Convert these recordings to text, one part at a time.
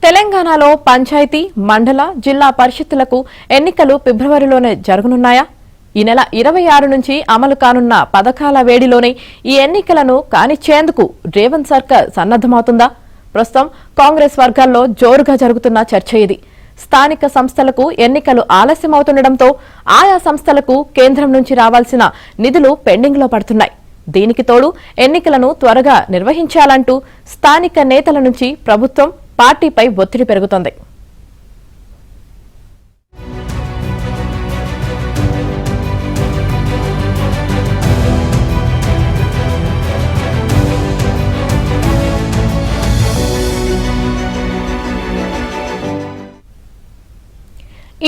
తెలంగాణలో పంచాయతీ, మండల, జిల్లా పరిషత్తులకు ఎన్నికలు ఫిబ్రవరిలోనే జరగనున్నాయా? ఈ నెల 26 నుంచి అమలు కానున్న పథకాల వేడిలోనే ఈ ఎన్నికలను కానిచ్చేందుకు రేవంత్ సర్కార్ సన్నద్దమవుతుందా? ప్రస్తుతం కాంగ్రెస్ వర్గాల్లో జోరుగా జరుగుతున్న చర్చ ఇది. స్థానిక సంస్థలకు ఎన్నికలు ఆలస్యమవుతుండటంతో ఆయా సంస్థలకు కేంద్రం నుంచి రావాల్సిన నిధులు పెండింగ్లో పడుతున్నాయి. దీనికి తోడు ఎన్నికలను త్వరగా నిర్వహించాలంటూ స్థానిక నేతల నుంచి ప్రభుత్వం, పార్టీపై ఒత్తిడి పెరుగుతోంది.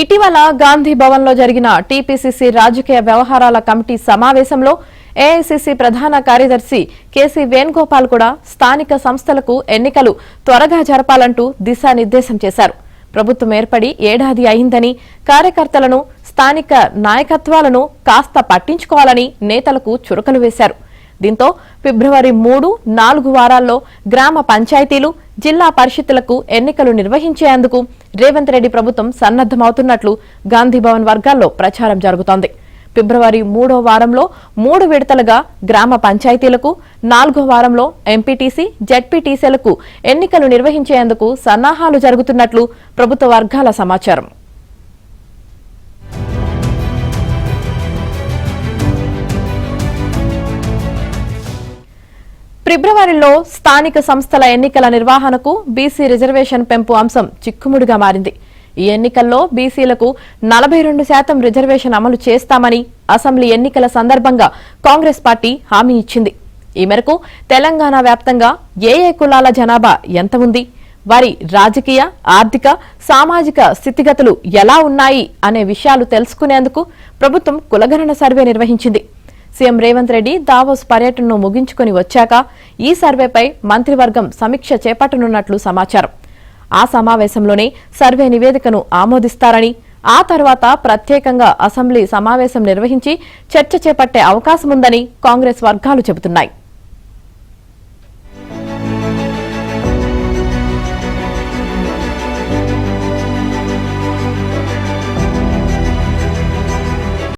ఇటీవల గాంధీ భవన్లో జరిగిన టీపీసీసీ రాజకీయ వ్యవహారాల కమిటీ సమావేశంలో ఏఐసీసీ ప్రధాన కార్యదర్శి కేసీ వేణుగోపాల్ కూడా స్థానిక సంస్థలకు ఎన్నికలు త్వరగా జరపాలంటూ దిశానిర్దేశం చేశారు. ప్రభుత్వం ఏర్పడి ఏడాది అయిందని, కార్యకర్తలను, స్థానిక నాయకత్వాలను కాస్త పట్టించుకోవాలని నేతలకు చురకలు వేశారు. దీంతో ఫిబ్రవరి 3, 4 వారాల్లో గ్రామ పంచాయతీలు, జిల్లా పరిషత్తులకు ఎన్నికలు నిర్వహించేందుకు రేవంత్ రెడ్డి ప్రభుత్వం సన్నద్దమవుతున్నట్లు గాంధీభవన్ వర్గాల్లో ప్రచారం జరుగుతోంది. ఫిబ్రవరి 3వ వారంలో 3 విడతలుగా గ్రామ పంచాయతీలకు, 4వ వారంలో ఎంపీటీసీ, జెడ్పీటీసీలకు ఎన్నికలు నిర్వహించేందుకు సన్నాహాలు జరుగుతున్నట్లు ప్రభుత్వ వర్గాల సమాచారం. ఫిబ్రవరిలో స్థానిక సంస్థల ఎన్నికల నిర్వహణకు బీసీ రిజర్వేషన్ పెంపు అంశం చిక్కుముడిగా మారింది. ఈ ఎన్నికల్లో బీసీలకు 42% రిజర్వేషన్ అమలు చేస్తామని అసెంబ్లీ ఎన్నికల సందర్భంగా కాంగ్రెస్ పార్టీ హామీ ఇచ్చింది. ఈ మేరకు తెలంగాణ వ్యాప్తంగా ఏ కులాల జనాభా ఎంత ఉంది, వారి రాజకీయ, ఆర్థిక, సామాజిక స్థితిగతులు ఎలా ఉన్నాయి అనే విషయాలు తెలుసుకునేందుకు ప్రభుత్వం కులగణన సర్వే నిర్వహించింది. సీఎం రేవంత్ రెడ్డి దావోస్ పర్యటనను ముగించుకుని వచ్చాక ఈ సర్వేపై మంత్రివర్గం సమీక్ష చేపట్టనున్నట్లు సమాచారం. ఆ సమావేశంలోనే సర్వే నివేదికను ఆమోదిస్తారని, ఆ తర్వాత ప్రత్యేకంగా అసెంబ్లీ సమావేశం నిర్వహించి చర్చ చేపట్టే అవకాశముందని కాంగ్రెస్ వర్గాలు చెబుతున్నాయి.